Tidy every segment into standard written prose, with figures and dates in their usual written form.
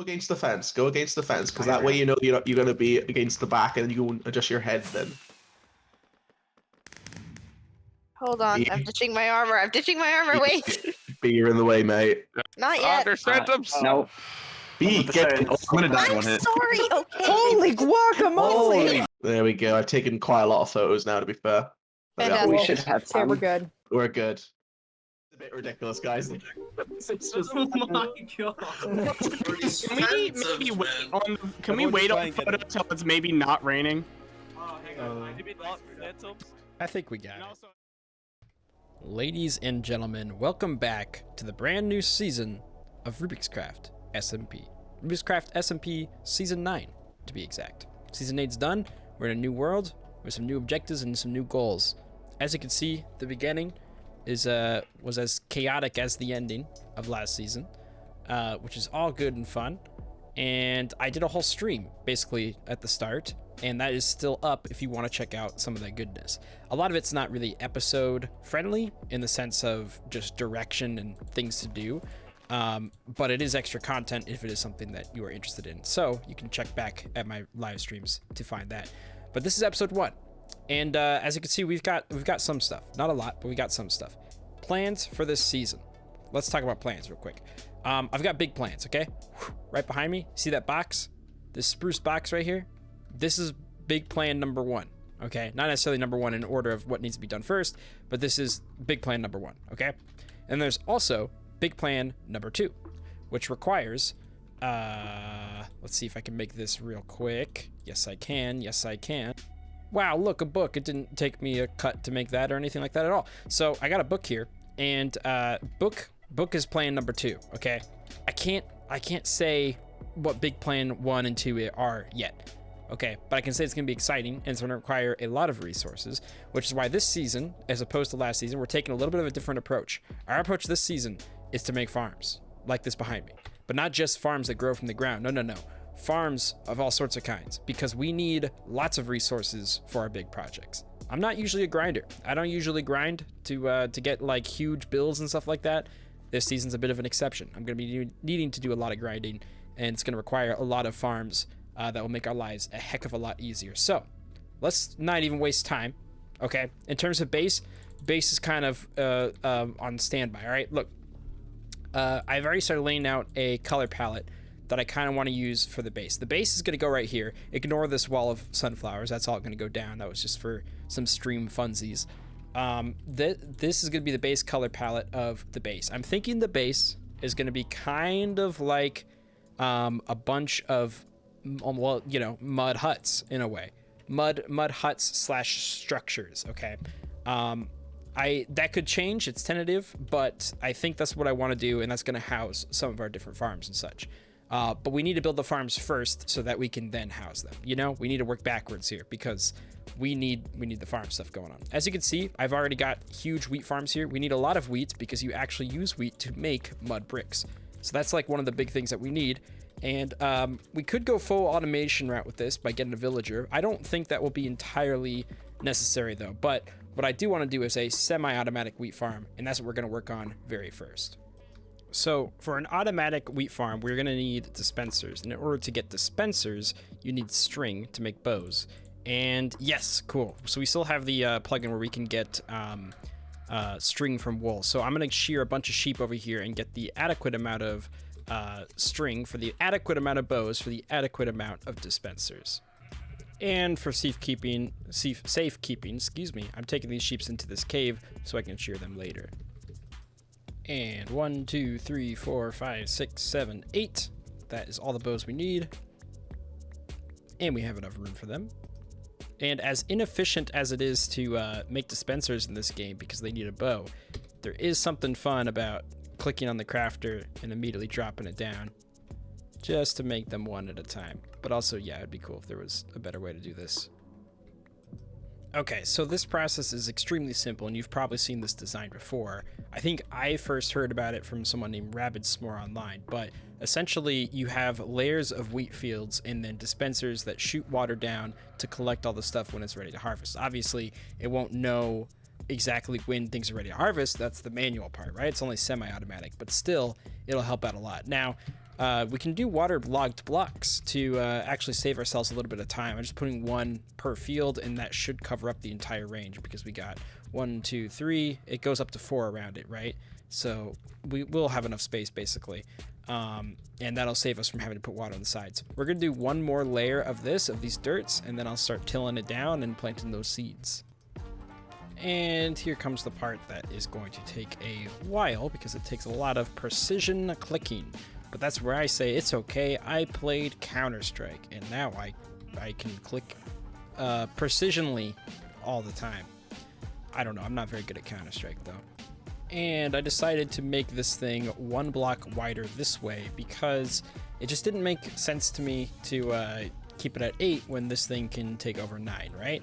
against the fence. Go against the fence, because that way you know you're gonna be against the back, and you can adjust your head then. Hold on, I'm ditching my armor. I'm ditching my armor. Wait. B, you're in the way, mate. Not yet. There's phantoms. No. B, get in. I'm gonna die I'm one hit. sorry. Okay. Holy guacamole! There we go. I've taken quite a lot of photos now, to be fair. Fantastic. We should have Okay, fun. we're good. We're good. It's a bit ridiculous, guys. It's just... Oh my god. Can we maybe wait on? Can we wait on the photo until it's maybe not raining? Oh, hang on. Maybe not phantoms. I think we got it. Ladies and gentlemen, welcome back to the brand new season of Rubik's Craft SMP. Rubik's Craft SMP Season 9, to be exact. Season 8's done. We're in a new world with some new objectives and some new goals. As you can see, the beginning was as chaotic as the ending of last season, which is all good and fun. And I did a whole stream basically at the start, and that is still up if you want to check out some of that goodness. A lot of it's not really episode friendly in the sense of just direction and things to do, but it is extra content if it is something that you are interested in. So you can check back at my live streams to find that. But this is episode 1, and as you can see, we've got some stuff. Not a lot, but we got some stuff. Plans for this season. Let's talk about plans real quick. I've got big plans, okay? Right behind me, see that box? This spruce box right here? This is big plan number 1, okay? Not necessarily number 1 in order of what needs to be done first, but this is big plan number 1, okay? And there's also big plan number 2, which requires, let's see if I can make this real quick. Yes, I can. Yes, I can. Wow, look, a book. It didn't take me a cut to make that or anything like that at all. So I got a book here, and book is plan number 2, okay? I can't say what big plan 1 and 2 are yet, okay? But I can say it's gonna be exciting, and it's gonna require a lot of resources, which is why this season, as opposed to last season, we're taking a little bit of a different approach. Our approach this season is to make farms, like this behind me. But not just farms that grow from the ground, no. Farms of all sorts of kinds, because we need lots of resources for our big projects. I'm not usually a grinder. I don't usually grind to get like huge builds and stuff like that. This season's a bit of an exception. I'm gonna be needing to do a lot of grinding, and it's gonna require a lot of farms that will make our lives a heck of a lot easier. So let's not even waste time, okay? In terms of base is kind of on standby, all right? Look, I've already started laying out a color palette that I kind of want to use for the base. The base is going to go right here. Ignore this wall of sunflowers. That's all going to go down. That was just for some stream funsies. This is going to be the base color palette of the base. I'm thinking the base is going to be kind of like a bunch of, well, you know, mud huts in a way. Mud huts slash structures, okay? That could change. It's tentative, but I think that's what I want to do, and that's going to house some of our different farms and such. But we need to build the farms first so that we can then house them. You know, we need to work backwards here because we need the farm stuff going on. As you can see, I've already got huge wheat farms here. We need a lot of wheat because you actually use wheat to make mud bricks. So that's like one of the big things that we need. And we could go full automation route with this by getting a villager. I don't think that will be entirely necessary though. But what I do want to do is a semi-automatic wheat farm, and that's what we're going to work on very first. So for an automatic wheat farm, we're going to need dispensers. And in order to get dispensers, you need string to make bows. And yes, cool. So we still have the plugin where we can get string from wool. So I'm going to shear a bunch of sheep over here and get the adequate amount of string for the adequate amount of bows for the adequate amount of dispensers. And for safekeeping, excuse me, I'm taking these sheep into this cave so I can shear them later. And 1, 2, 3, 4, 5, 6, 7, 8. That is all the bows we need. And we have enough room for them. And as inefficient as it is to make dispensers in this game because they need a bow, there is something fun about clicking on the crafter and immediately dropping it down just to make them one at a time. But also, yeah, it'd be cool if there was a better way to do this. Okay, so this process is extremely simple, and you've probably seen this design before. I think I first heard about it from someone named Rabid S'more online, but essentially you have layers of wheat fields and then dispensers that shoot water down to collect all the stuff when it's ready to harvest. Obviously, it won't know exactly when things are ready to harvest. That's the manual part, right? It's only semi-automatic, but still, it'll help out a lot. Now, we can do waterlogged blocks to actually save ourselves a little bit of time. I'm just putting one per field, and that should cover up the entire range because we got 1, 2, 3. It goes up to 4 around it, right? So we will have enough space basically, and that'll save us from having to put water on the sides. We're gonna do one more layer of these dirts, and then I'll start tilling it down and planting those seeds. And here comes the part that is going to take a while because it takes a lot of precision clicking. But that's where I say it's okay. I played Counter-Strike, and now I can click precisionally all the time. I don't know. I'm not very good at Counter-Strike, though. And I decided to make this thing 1 block wider this way because it just didn't make sense to me to keep it at 8 when this thing can take over 9, right?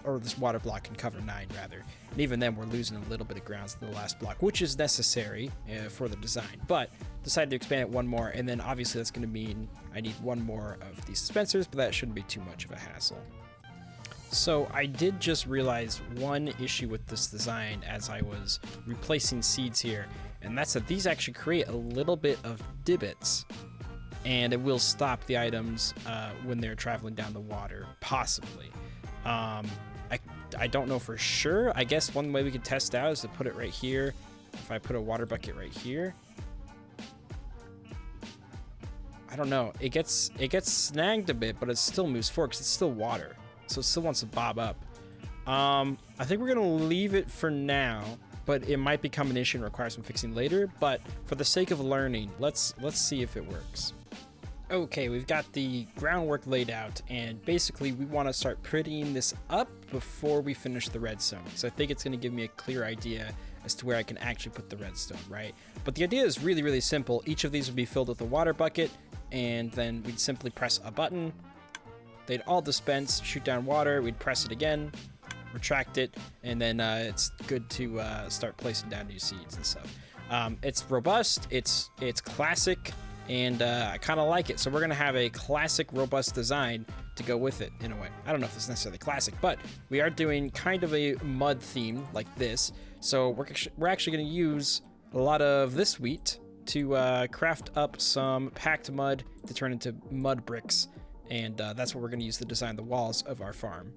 Or this water block can cover 9 rather. And even then we're losing a little bit of ground to the last block, which is necessary for the design. But decided to expand it 1 more, and then obviously that's going to mean I need 1 more of these dispensers, but that shouldn't be too much of a hassle. So I did just realize one issue with this design as I was replacing seeds here, and that's that these actually create a little bit of divots, and it will stop the items when they're traveling down the water, possibly. I don't know for sure. I guess one way we could test out is to put it right here. If I put a water bucket right here, I don't know. It gets snagged a bit, but it still moves forward because it's still water, so it still wants to bob up. I think we're gonna leave it for now, but it might become an issue and require some fixing later. But for the sake of learning, let's see if it works. Okay, we've got the groundwork laid out, and basically we want to start prettying this up before we finish the redstone. So I think it's going to give me a clear idea as to where I can actually put the redstone, right? But the idea is really, really simple. Each of these would be filled with a water bucket, and then we'd simply press a button. They'd all dispense, shoot down water, we'd press it again, retract it, and then it's good to start placing down new seeds and stuff. It's robust, it's classic, and I kind of like it. So we're going to have a classic, robust design to go with it in a way. I don't know if it's necessarily classic, but we are doing kind of a mud theme like this. So we're actually going to use a lot of this wheat to craft up some packed mud to turn into mud bricks. And that's what we're going to use to design the walls of our farm.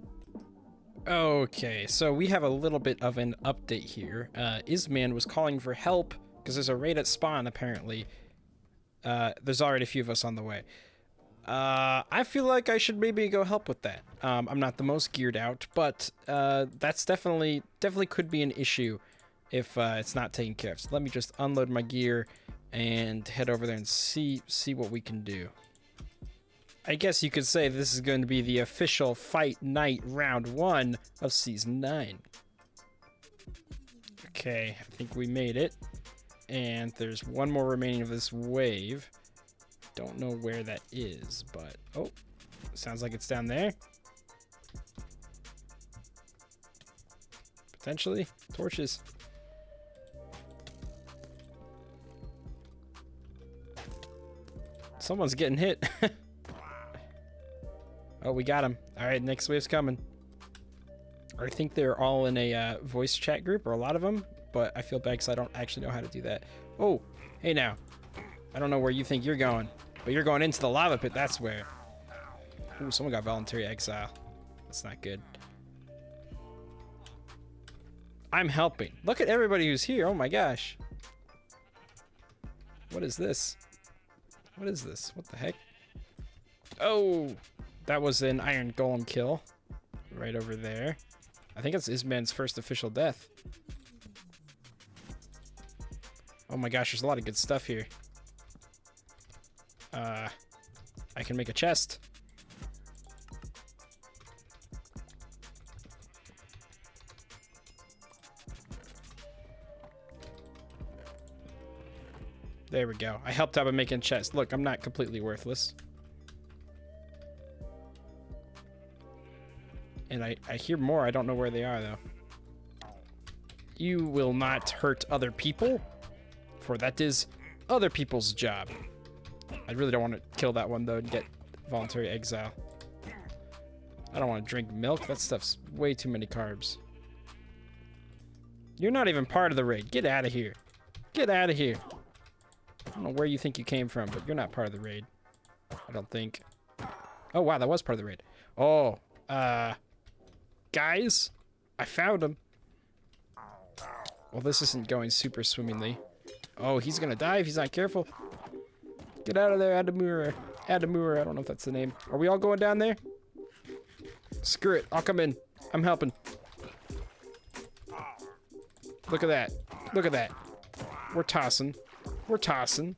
Okay, so we have a little bit of an update here. Isman was calling for help because there's a raid at spawn, apparently. There's already a few of us on the way. I feel like I should maybe go help with that. I'm not the most geared out, but that's definitely could be an issue if it's not taken care of. So let me just unload my gear and head over there and see what we can do. I guess you could say this is going to be the official fight night round 1 of season 9. Okay, I think we made it. And there's 1 more remaining of this wave. Don't know where that is, but oh, sounds like it's down there. Potentially. Torches. Someone's getting hit. Oh, we got him. All right, next wave's coming. I think they're all in a voice chat group, or a lot of them, but I feel bad because I don't actually know how to do that. Oh, hey now. I don't know where you think you're going, but you're going into the lava pit, that's where. Ooh, someone got voluntary exile. That's not good. I'm helping. Look at everybody who's here. Oh my gosh. What is this? What is this? What the heck? Oh, that was an iron golem kill right over there. I think it's Isman's first official death. Oh my gosh, there's a lot of good stuff here. I can make a chest. There we go. I helped out by making a chest. Look, I'm not completely worthless. And I hear more. I don't know where they are, though. You will not hurt other people, for that is other people's job. I really don't want to kill that one, though, and get voluntary exile. I don't want to drink milk. That stuff's way too many carbs. You're not even part of the raid. Get out of here. Get out of here. don't know where you think you came from, but you're not part of the raid. I don't think. Oh, wow, that was part of the raid. Oh, guys, I found him. Well, this isn't going super swimmingly. Oh, he's gonna die if he's not careful. Get out of there, Adamura. Adamura, I don't know if that's the name. Are we all going down there? Screw it, I'll come in. I'm helping. Look at that. Look at that. We're tossing. We're tossing.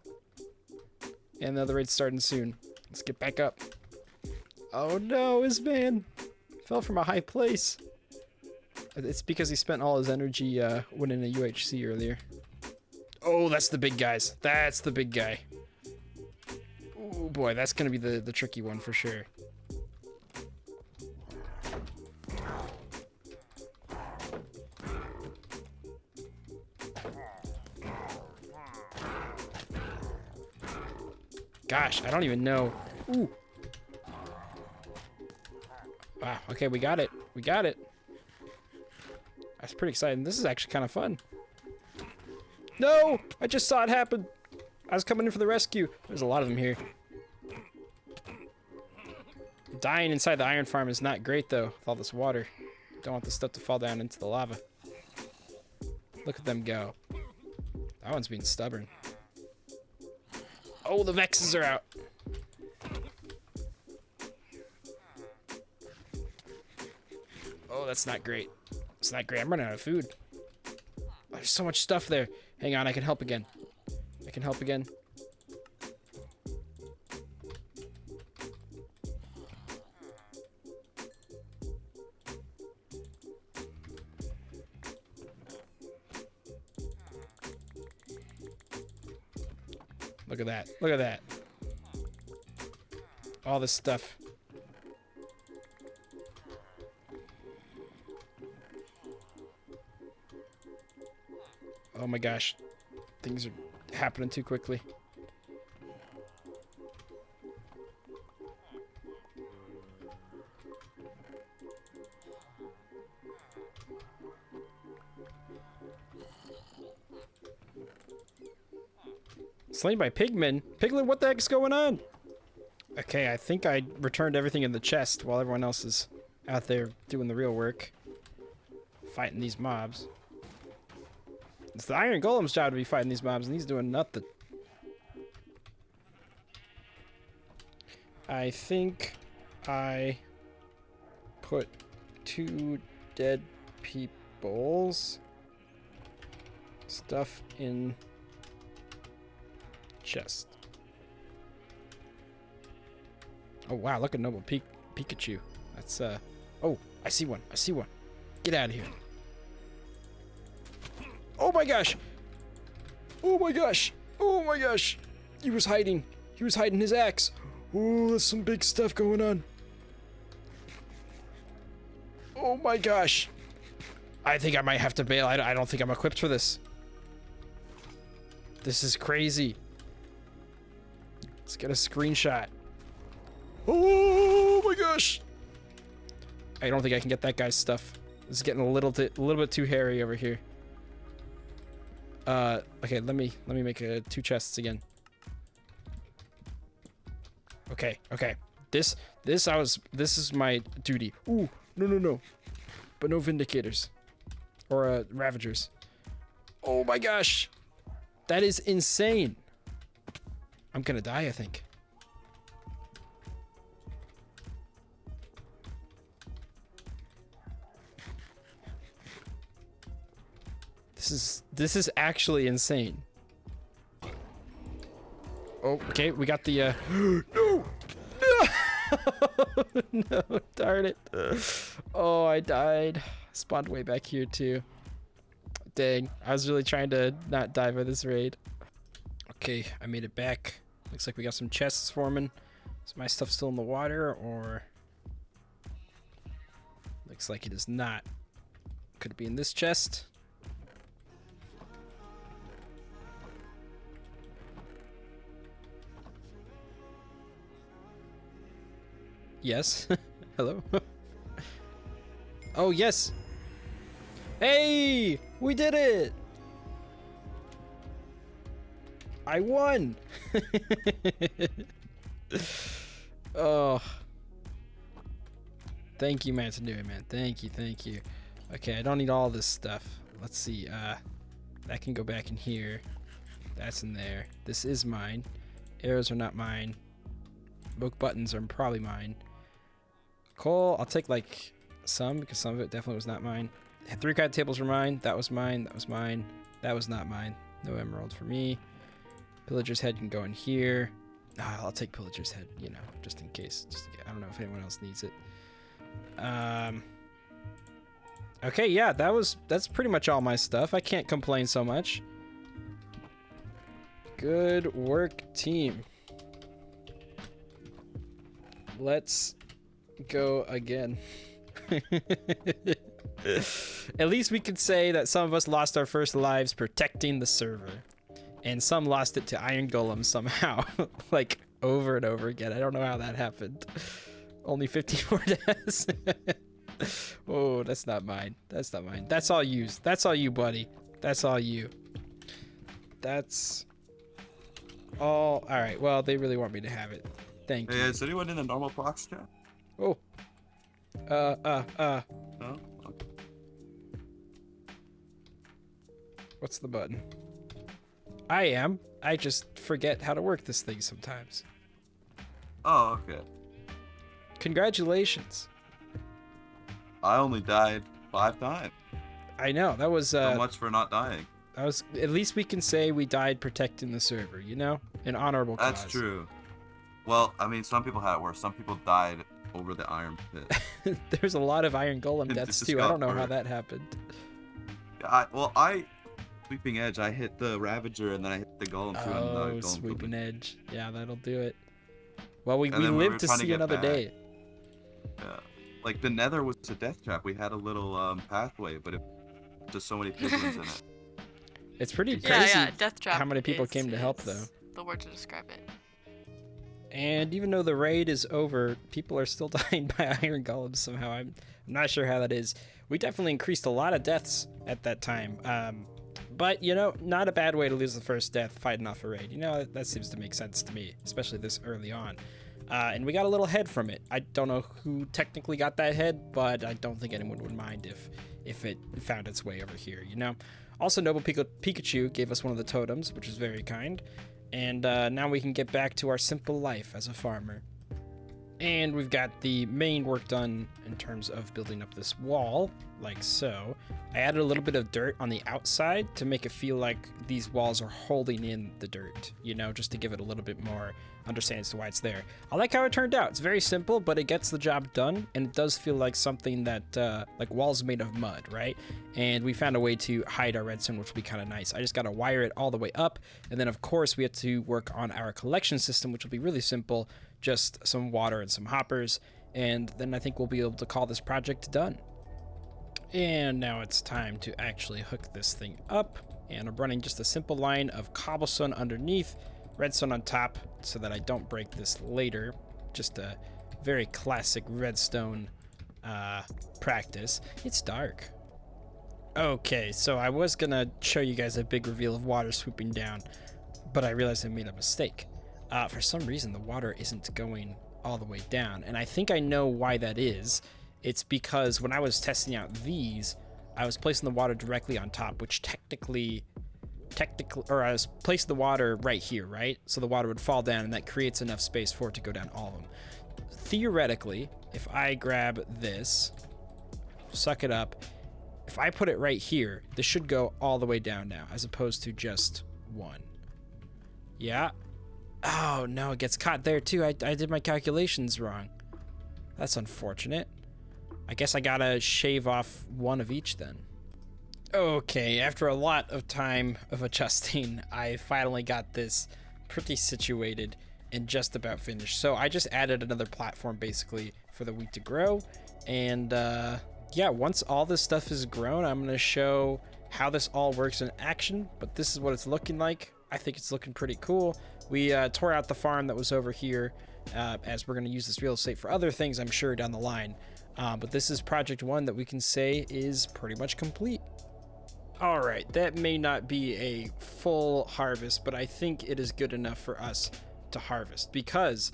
And the other raid's starting soon. Let's get back up. Oh no, his man fell from a high place. It's because he spent all his energy winning a UHC earlier. Oh, that's the big guys. That's the big guy. Oh boy, that's gonna be the tricky one for sure. Gosh, I don't even know. Ooh. Wow, okay, we got it. We got it. That's pretty exciting. This is actually kind of fun. No! I just saw it happen. I was coming in for the rescue. There's a lot of them here. Dying inside the iron farm is not great, though, with all this water. Don't want this stuff to fall down into the lava. Look at them go. That one's being stubborn. Oh, the Vexes are out. Oh, that's not great. It's not great. I'm running out of food. There's so much stuff there. Hang on, I can help again. I can help again. Look at that. Look at that. All this stuff. Oh my gosh. Things are happening too quickly. Slain by pigmen? Piglin, what the heck's going on? Okay, I think I returned everything in the chest while everyone else is out there doing the real work. Fighting these mobs. It's the Iron Golem's job to be fighting these mobs, and he's doing nothing. I think I put 2 dead people's stuff in chest. Oh wow, look at Noble Pikachu. That's oh, I see one. I see one. Get out of here. Oh my gosh. Oh my gosh. Oh my gosh. He was hiding. He was hiding his axe. Oh, there's some big stuff going on. Oh my gosh. I think I might have to bail. I don't think I'm equipped for this. This is crazy. Let's get a screenshot. Oh my gosh. I don't think I can get that guy's stuff. This is getting a little bit too hairy over here. Okay, let me make 2 chests again. Okay. This is my duty. Ooh, no. But no Vindicators. Or, Ravagers. Oh my gosh. That is insane. I'm gonna die, I think. This is actually insane. Oh, okay, we got the no! No, darn it. Oh, I died. Spawned way back here too. Dang, I was really trying to not die by this raid. Okay, I made it back. Looks like we got some chests forming. Is my stuff still in the water, or? Looks like it is not. Could it be in this chest? Yes. Hello. Oh, yes. Hey, we did it. I won! Oh. Thank you, man, to do it, man. Thank you, thank you. Okay, I don't need all this stuff. Let's see. That can go back in here. That's in there. This is mine. Arrows are not mine. Book buttons are probably mine. Coal, I'll take like some because some of it definitely was not mine. 3 card tables were mine. That was mine. That was mine. That was not mine. No emerald for me. Pillager's head can go in here. I'll take Pillager's head, you know, just in case. I don't know if anyone else needs it. Okay, yeah, that's pretty much all my stuff. I can't complain so much. Good work, team. Let's go again. At least we could say that some of us lost our first lives protecting the server. And some lost it to Iron Golem somehow. Like, over and over again. I don't know how that happened. Only 54 deaths. Oh, that's not mine. That's not mine. That's all you. That's all you, buddy. That's all you. That's all. All right. Well, they really want me to have it. Thank you. Hey, is anyone in the normal box chat? Oh. No? Okay. What's the button? I am. I just forget how to work this thing sometimes. Oh, okay. Congratulations. I only died 5 times. I know. That was So much for not dying. that was at least we can say we died protecting the server, you know? An honorable cause. That's true. Well, I mean, some people had it worse. Some people died over the iron pit. There's a lot of Iron Golem It deaths just too. I got don't know how hurt. that happened. Sweeping Edge, I hit the Ravager and then I hit the Golem too. and the Oh, Golem killed sweeping me. edge. Yeah, that'll do it. Well, we And then we live were to trying to see get another back. day. Yeah. Like the Nether was a death trap. We had a little pathway, but it just so many piglins in it. It's pretty Yeah, crazy yeah, death trap. how many people is- came to help, is though. The word to describe it. And even though the raid is over, people are still dying by Iron Golems somehow. I'm not sure how that is. We definitely increased a lot of deaths at that time. But, you know, not a bad way to lose the first death fighting off a raid. You know, that seems to make sense to me, especially this early on. And we got a little head from it. I don't know who technically got that head, but I don't think anyone would mind if it found its way over here, you know? Also, Noble Pikachu gave us one of the totems, which is very kind. And now we can get back to our simple life as a farmer. And we've got the main work done in terms of building up this wall, like so. I added a little bit of dirt on the outside to make it feel like these walls are holding in the dirt, you know, just to give it a little bit more understanding as to why it's there. I like how it turned out. It's very simple, but it gets the job done, and it does feel like something that, like walls made of mud, right? And we found a way to hide our redstone, which would be kind of nice. I just got to wire it all the way up, and then of course we have to work on our collection system, which will be really simple. Just some water and some hoppers, and then I think we'll be able to call this project done. And now it's time to actually hook this thing up, and I'm running just a simple line of cobblestone underneath, redstone on top, so that I don't break this later. Just a very classic redstone practice. It's dark. Okay, so I was gonna show you guys a big reveal of water swooping down, but I realized I made a mistake. For some reason, the water isn't going all the way down, and I think I know why that is. It's because when I was testing out these, I was placing the water directly on top, which technically, or I was placing the water right here, right? So the water would fall down, and that creates enough space for it to go down all of them. Theoretically, if I grab this, suck it up, if I put it right here, this should go all the way down now, as opposed to just one. Yeah. Oh, no, it gets caught there, too. I did my calculations wrong. That's unfortunate. I guess I gotta shave off one of each, then. Okay, after a lot of time of adjusting, I finally got this pretty situated and just about finished. So I just added another platform, basically, for the wheat to grow. And, yeah, once all this stuff is grown, I'm gonna show how this all works in action. But this is what it's looking like. I think it's looking pretty cool. We tore out the farm that was over here, as we're going to use this real estate for other things, I'm sure, down the line. But this is project 1 that we can say is pretty much complete. All right, that may not be a full harvest, but I think it is good enough for us to harvest because,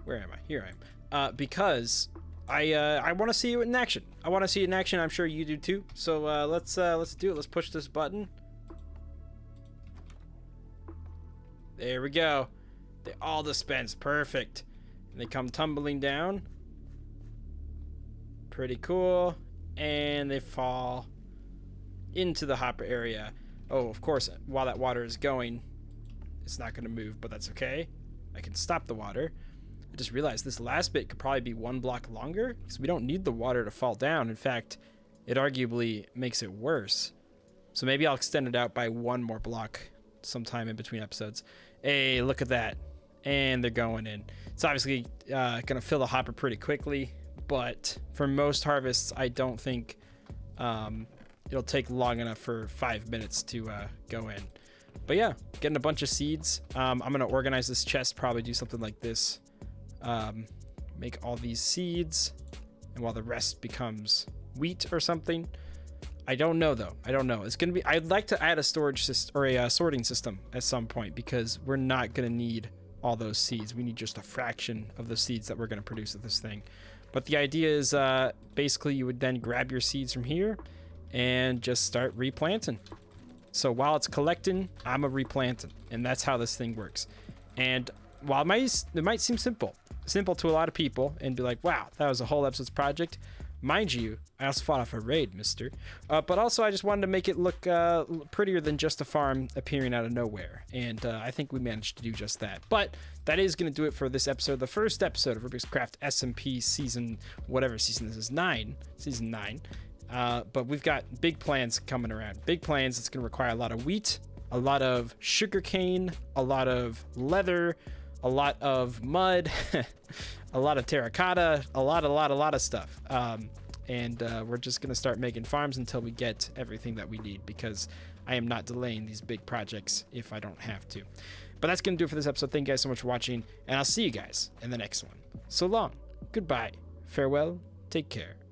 where am I? Here I am. Because I want to see it in action. I want to see it in action. I'm sure you do too. So let's do it. Let's push this button. There we go. They all dispense. Perfect. And they come tumbling down. Pretty cool. And they fall into the hopper area. Oh, of course, while that water is going, it's not going to move, but that's okay. I can stop the water. I just realized this last bit could probably be 1 block longer, because we don't need the water to fall down. In fact, it arguably makes it worse. So maybe I'll extend it out by 1 more block sometime in between episodes. Hey, look at that. And they're going in. It's obviously going to fill the hopper pretty quickly, but for most harvests, I don't think it'll take long enough for 5 minutes to go in. But yeah, getting a bunch of seeds. I'm going to organize this chest, probably do something like this. Make all these seeds, and while the rest becomes wheat or something. I don't know though. I don't know. It's going to be, I'd like to add a storage system or a sorting system at some point, because we're not going to need all those seeds. We need just a fraction of the seeds that we're going to produce with this thing. But the idea is basically you would then grab your seeds from here and just start replanting. So while it's collecting, I'm a replanting, and that's how this thing works. And while it might seem simple to a lot of people and be like, wow, that was a whole episode's project. Mind you, I also fought off a raid, mister. But also I just wanted to make it look prettier than just a farm appearing out of nowhere. And I think we managed to do just that. But that is going to do it for this episode. The first episode of Rubik's Craft SMP season, whatever season this is, season 9. But we've got big plans coming around. Big plans. It's going to require a lot of wheat, a lot of sugarcane, a lot of leather, a lot of mud, a lot of terracotta, a lot of stuff. And we're just going to start making farms until we get everything that we need, because I am not delaying these big projects if I don't have to. But that's going to do it for this episode. Thank you guys so much for watching, and I'll see you guys in the next one. So long. Goodbye. Farewell. Take care.